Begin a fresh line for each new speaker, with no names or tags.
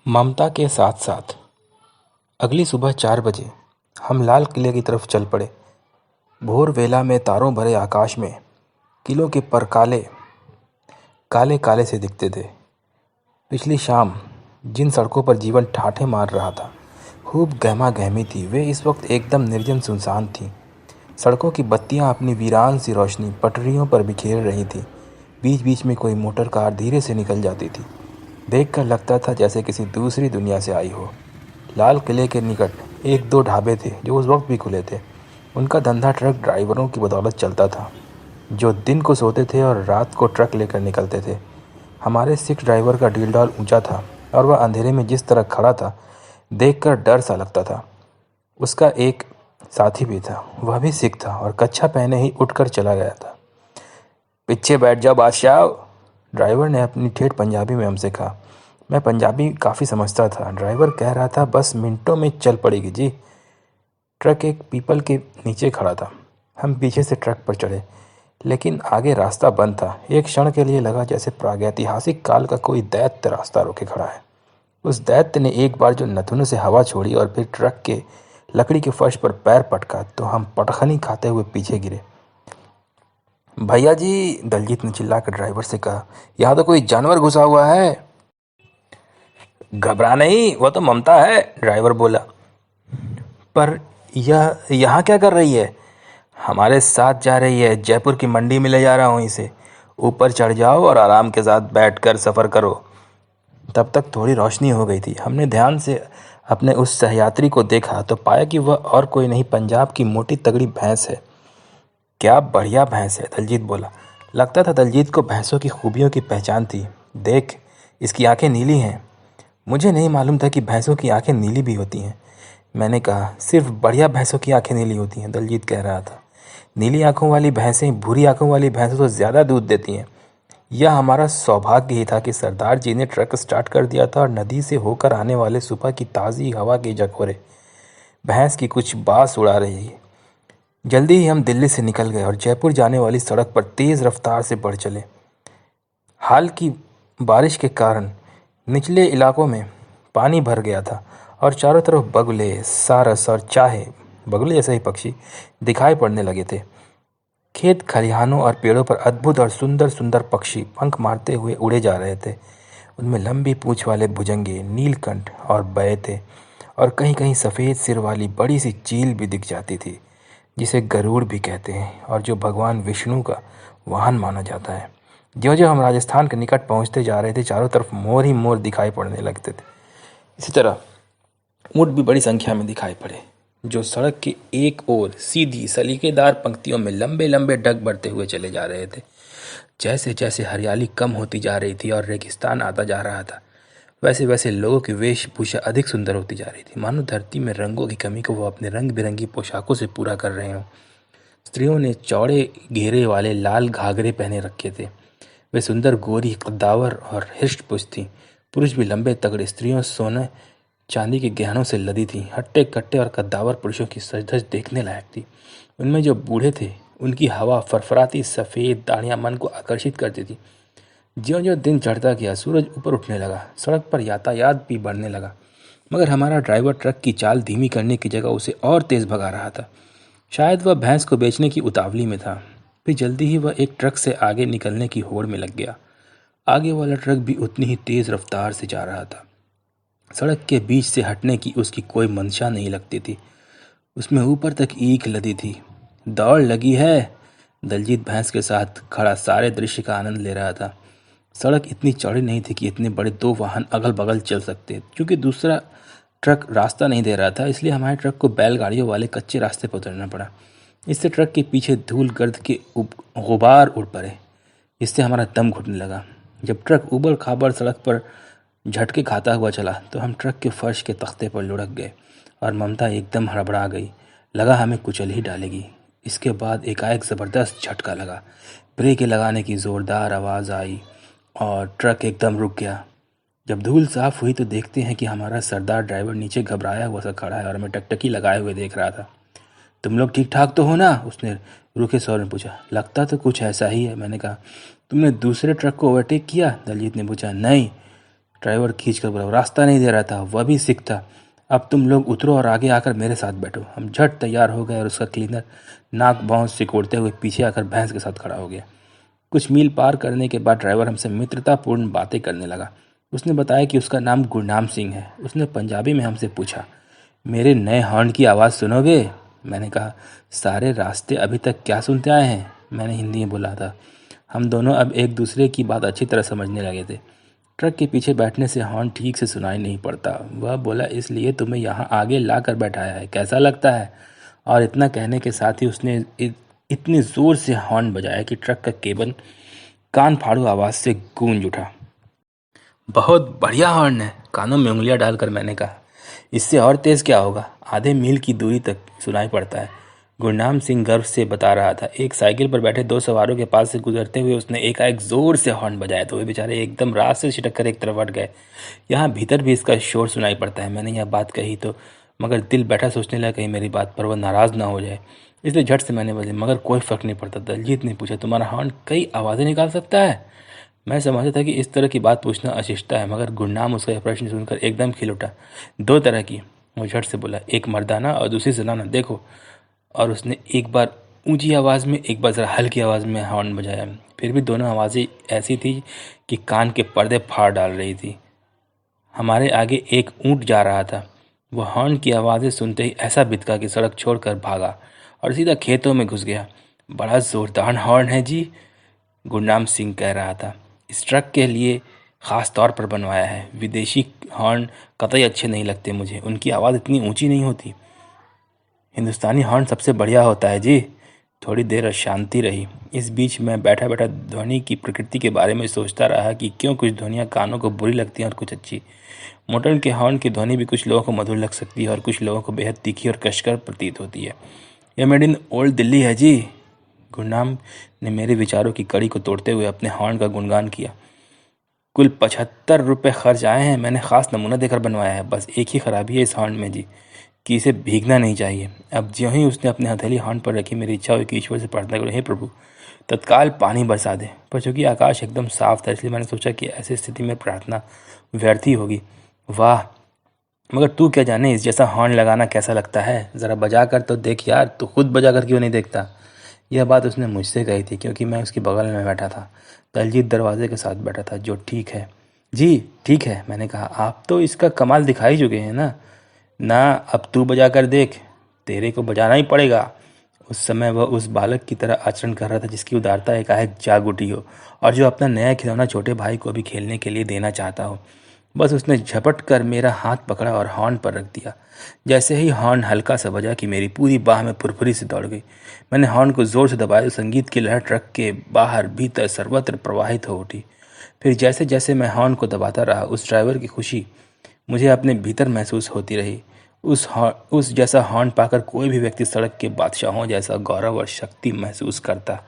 ममता के साथ साथ अगली सुबह 4 बजे हम लाल किले की तरफ चल पड़े। भोर वेला में तारों भरे आकाश में किलों के पर काले काले काले से दिखते थे। पिछली शाम जिन सड़कों पर जीवन ठाठे मार रहा था, खूब गहमा गहमी थी, वे इस वक्त एकदम निर्जन सुनसान थीं। सड़कों की बत्तियां अपनी वीरान सी रोशनी पटरियों पर बिखेर रही थीं। बीच बीच में कोई मोटर कार धीरे से निकल जाती थी। देखकर लगता था जैसे किसी दूसरी दुनिया से आई हो। लाल किले के निकट एक दो ढाबे थे जो उस वक्त भी खुले थे। उनका धंधा ट्रक ड्राइवरों की बदौलत चलता था, जो दिन को सोते थे और रात को ट्रक लेकर निकलते थे। हमारे सिख ड्राइवर का डील डॉल ऊंचा था और वह अंधेरे में जिस तरह खड़ा था, देखकर डर सा लगता था। उसका एक साथी भी था, वह भी सिख था और कच्छा पहने ही उठकर चला गया था। पीछे बैठ जाओ बादशाह, ड्राइवर ने अपनी ठेठ पंजाबी में हमसे कहा। मैं पंजाबी काफ़ी समझता था। ड्राइवर कह रहा था, बस मिनटों में चल पड़ेगी जी। ट्रक एक पीपल के नीचे खड़ा था। हम पीछे से ट्रक पर चढ़े, लेकिन आगे रास्ता बंद था। एक क्षण के लिए लगा जैसे प्रागैतिहासिक काल का कोई दैत्य रास्ता रोके खड़ा है। उस दैत्य ने एक बार जो नथुनों से हवा छोड़ी और फिर ट्रक के लकड़ी के फर्श पर पैर पटका, तो हम पटखनी खाते हुए पीछे गिरे। भैया जी, दलजीत ने चिल्लाकर ड्राइवर से कहा, यहाँ तो कोई जानवर घुसा हुआ है। घबरा नहीं, वह तो ममता है, ड्राइवर बोला। पर यह यहाँ क्या कर रही है? हमारे साथ जा रही है। जयपुर की मंडी में ले जा रहा हूँ इसे। ऊपर चढ़ जाओ और आराम के साथ बैठकर सफ़र करो। तब तक थोड़ी रोशनी हो गई थी। हमने ध्यान से अपने उस सहयात्री को देखा तो पाया कि वह और कोई नहीं, पंजाब की मोटी तगड़ी भैंस है। क्या बढ़िया भैंस है, दलजीत बोला। लगता था दलजीत को भैंसों की खूबियों की पहचान थी। देख, इसकी आंखें नीली हैं। मुझे नहीं मालूम था कि भैंसों की आंखें नीली भी होती हैं। मैंने कहा, सिर्फ बढ़िया भैंसों की आंखें नीली होती हैं, दलजीत कह रहा था। नीली आंखों वाली भैंसें भूरी आंखों वाली भैंसों से ज़्यादा दूध देती हैं। यह हमारा सौभाग्य ही था कि सरदार जी ने ट्रक स्टार्ट कर दिया था और नदी से होकर आने वाले सुबह की ताज़ी हवा के झकोरे भैंस की कुछ बास उड़ा रही है। जल्दी ही हम दिल्ली से निकल गए और जयपुर जाने वाली सड़क पर तेज़ रफ्तार से बढ़ चले। हाल की बारिश के कारण निचले इलाकों में पानी भर गया था और चारों तरफ बगुले, सारस और चाहे, बगुले जैसे ही पक्षी, दिखाई पड़ने लगे थे। खेत खलिहानों और पेड़ों पर अद्भुत और सुंदर सुंदर पक्षी पंख मारते हुए उड़े जा रहे थे। उनमें लंबी पूंछ वाले भुजंगे, नीलकंठ और बये थे, और कहीं कहीं सफ़ेद सिर वाली बड़ी सी चील भी दिख जाती थी, जिसे गरुड़ भी कहते हैं और जो भगवान विष्णु का वाहन माना जाता है। ज्यों-ज्यों हम राजस्थान के निकट पहुंचते जा रहे थे, चारों तरफ मोर ही मोर दिखाई पड़ने लगते थे। इसी तरह ऊँट भी बड़ी संख्या में दिखाई पड़े, जो सड़क के एक ओर सीधी सलीकेदार पंक्तियों में लंबे लंबे डग बढ़ते हुए चले जा रहे थे। जैसे जैसे हरियाली कम होती जा रही थी और रेगिस्तान आता जा रहा था, वैसे वैसे लोगों की वेशभूषा अधिक सुंदर होती जा रही थी, मानो धरती में रंगों की कमी को वो अपने रंग बिरंगी पोशाकों से पूरा कर रहे हों। स्त्रियों ने चौड़े घेरे वाले लाल घाघरे पहने रखे थे। वे सुंदर, गोरी, कद्दावर और हृष्ट पुष्ट थीं। पुरुष भी लंबे तगड़े, स्त्रियों सोने चांदी के गहनों से लदी थीं। हट्टे कट्टे और कद्दावर पुरुषों की सजधज देखने लायक थी। उनमें जो बूढ़े थे, उनकी हवा फरफराती सफ़ेद दाढ़ियाँ मन को आकर्षित करती थी। ज्यों-ज्यों दिन चढ़ता गया, सूरज ऊपर उठने लगा। सड़क पर यातायात भी बढ़ने लगा, मगर हमारा ड्राइवर ट्रक की चाल धीमी करने की जगह उसे और तेज़ भगा रहा था। शायद वह भैंस को बेचने की उतावली में था। फिर जल्दी ही वह एक ट्रक से आगे निकलने की होड़ में लग गया। आगे वाला ट्रक भी उतनी ही तेज़ रफ्तार से जा रहा था। सड़क के बीच से हटने की उसकी कोई मंशा नहीं लगती थी। उसमें ऊपर तक ईख लदी थी। दौड़ लगी है, दलजीत भैंस के साथ खड़ा सारे दृश्य का आनंद ले रहा था। सड़क इतनी चौड़ी नहीं थी कि इतने बड़े दो वाहन अगल बगल चल सकते। क्योंकि दूसरा ट्रक रास्ता नहीं दे रहा था, इसलिए हमारे ट्रक को बैलगाड़ियों वाले कच्चे रास्ते पर उतरना पड़ा। इससे ट्रक के पीछे धूल गर्द के गुबार उड़ पड़े। इससे हमारा दम घुटने लगा। जब ट्रक उबड़ खाबड़ सड़क पर झटके खाता हुआ चला, तो हम ट्रक के फर्श के तख्ते पर लुढ़क गए और ममता एकदम हड़बड़ा गई। लगा हमें कुचल ही डालेगी। इसके बाद एकाएक ज़बरदस्त झटका लगा। ब्रेक लगाने की ज़ोरदार आवाज़ आई और ट्रक एकदम रुक गया। जब धूल साफ हुई तो देखते हैं कि हमारा सरदार ड्राइवर नीचे घबराया हुआ सा खड़ा है और हमें टकटकी लगाए हुए देख रहा था। तुम लोग ठीक ठाक तो हो ना? उसने रूखे स्वर में पूछा। लगता तो कुछ ऐसा ही है, मैंने कहा। तुमने दूसरे ट्रक को ओवरटेक किया? दलजीत ने पूछा। नहीं, ड्राइवर खींच कर बोला। रास्ता नहीं दे रहा था, वह भी सिख था। अब तुम लोग उतरो और आगे आकर मेरे साथ बैठो। हम झट तैयार हो गए और उसका क्लीनर नाक भौं सिकोड़ते हुए पीछे आकर भैंस के साथ खड़ा हो गया। कुछ मील पार करने के बाद ड्राइवर हमसे मित्रतापूर्ण बातें करने लगा। उसने बताया कि उसका नाम गुरनाम सिंह है। उसने पंजाबी में हमसे पूछा, मेरे नए हॉर्न की आवाज़ सुनोगे? मैंने कहा, सारे रास्ते अभी तक क्या सुनते आए हैं? मैंने हिंदी में बोला था। हम दोनों अब एक दूसरे की बात अच्छी तरह समझने लगे थे। ट्रक के पीछे बैठने से हॉर्न ठीक से सुनाई नहीं पड़ता। वह बोला, इसलिए तुम्हें यहाँ आगे ला कर बैठाया है, कैसा लगता है? और इतना कहने के साथ ही उसने इतनी ज़ोर से हॉर्न बजाया कि ट्रक का केबल कान फाड़ू आवाज़ से गूंज उठा। बहुत बढ़िया हॉर्न है, कानों में उंगलियां डालकर मैंने कहा। इससे और तेज़ क्या होगा? आधे मील की दूरी तक सुनाई पड़ता है, गुरनाम सिंह गर्व से बता रहा था। एक साइकिल पर बैठे दो सवारों के पास से गुजरते हुए उसने एकाएक जोर से हॉर्न बजाया तो वे बेचारे एकदम रास्ते से छिटक कर एक तरफ हट गए। यहाँ भीतर भी इसका शोर सुनाई पड़ता है। मैंने यह बात कही तो मगर दिल बैठा सोचने लगा कहीं मेरी बात पर वह नाराज़ ना हो जाए, इसलिए झट से मैंने बोली, मगर कोई फ़र्क नहीं पड़ता। दलजीत ने पूछा, तुम्हारा हॉर्न कई आवाज़ें निकाल सकता है? मैं समझता था कि इस तरह की बात पूछना अशिष्टता है, मगर गुरनाम उसका यह प्रश्न सुनकर एकदम खिल उठा। दो तरह की, वो झट से बोला, एक मर्दाना और दूसरी जनाना, देखो। और उसने एक बार ऊंची आवाज़ में, एक बार ज़रा हल्की आवाज़ में हॉर्न बजाया। फिर भी दोनों आवाज़ें ऐसी थी कि कान के पर्दे फाड़ डाल रही थी। हमारे आगे एक ऊंट जा रहा था। वह हॉर्न की आवाज़ें सुनते ही ऐसा बिदका कि सड़क छोड़कर भागा और सीधा खेतों में घुस गया। बड़ा ज़ोरदार हॉर्न है जी, गुरनाम सिंह कह रहा था। इस ट्रक के लिए ख़ास तौर पर बनवाया है। विदेशी हॉर्न कतई अच्छे नहीं लगते मुझे, उनकी आवाज़ इतनी ऊंची नहीं होती। हिंदुस्तानी हॉर्न सबसे बढ़िया होता है जी। थोड़ी देर शांति रही। इस बीच मैं बैठा बैठा ध्वनि की प्रकृति के बारे में सोचता रहा कि क्यों कुछ ध्वनियाँ कानों को बुरी लगती हैं और कुछ अच्छी। मोटर के हॉर्न की ध्वनि भी कुछ लोगों को मधुर लग सकती है और कुछ लोगों को बेहद तीखी और कशकर प्रतीत होती है। यह मेड इन ओल्ड दिल्ली है जी। गुरनाम ने मेरे विचारों की कड़ी को तोड़ते हुए अपने हॉर्न का गुणगान किया। कुल 75 रुपये खर्च आए हैं। मैंने ख़ास नमूना देकर बनवाया है। बस एक ही खराबी है इस हॉर्न में जी, कि इसे भीगना नहीं चाहिए। अब ज्यों ही उसने अपनी हथेली हॉर्न पर रखी, मेरी इच्छा हुई कि ईश्वर से प्रार्थना करूं, हे प्रभु तत्काल पानी बरसा दे। पर चूंकि आकाश एकदम साफ था, इसलिए मैंने सोचा कि ऐसी स्थिति में प्रार्थना व्यर्थ ही होगी। वाह, मगर तू क्या जाने इस जैसा हॉर्न लगाना कैसा लगता है? ज़रा बजा कर तो देख यार, तू खुद बजा कर क्यों नहीं देखता? यह बात उसने मुझसे कही थी क्योंकि मैं उसके बगल में बैठा था। दलजीत दरवाजे के साथ बैठा था। जो ठीक है जी, ठीक है, मैंने कहा। आप तो इसका कमाल दिखा ही चुके हैं ना। ना, अब तू बजा कर देख, तेरे को बजाना ही पड़ेगा। उस समय वह उस बालक की तरह आचरण कर रहा था जिसकी उदारता एकाएक जाग उठी हो और जो अपना नया खिलौना छोटे भाई को भी खेलने के लिए देना चाहता हो। बस उसने झपट कर मेरा हाथ पकड़ा और हॉर्न पर रख दिया। जैसे ही हॉर्न हल्का सा बजा कि मेरी पूरी बाह में फुरफुरी से दौड़ गई। मैंने हॉर्न को जोर से दबाया तो संगीत की लहर ट्रक के बाहर भीतर सर्वत्र प्रवाहित हो उठी। फिर जैसे जैसे मैं हॉर्न को दबाता रहा, उस ड्राइवर की खुशी मुझे अपने भीतर महसूस होती रही। उस जैसा हॉर्न पाकर कोई भी व्यक्ति सड़क के बादशाहों जैसा गौरव और शक्ति महसूस करता।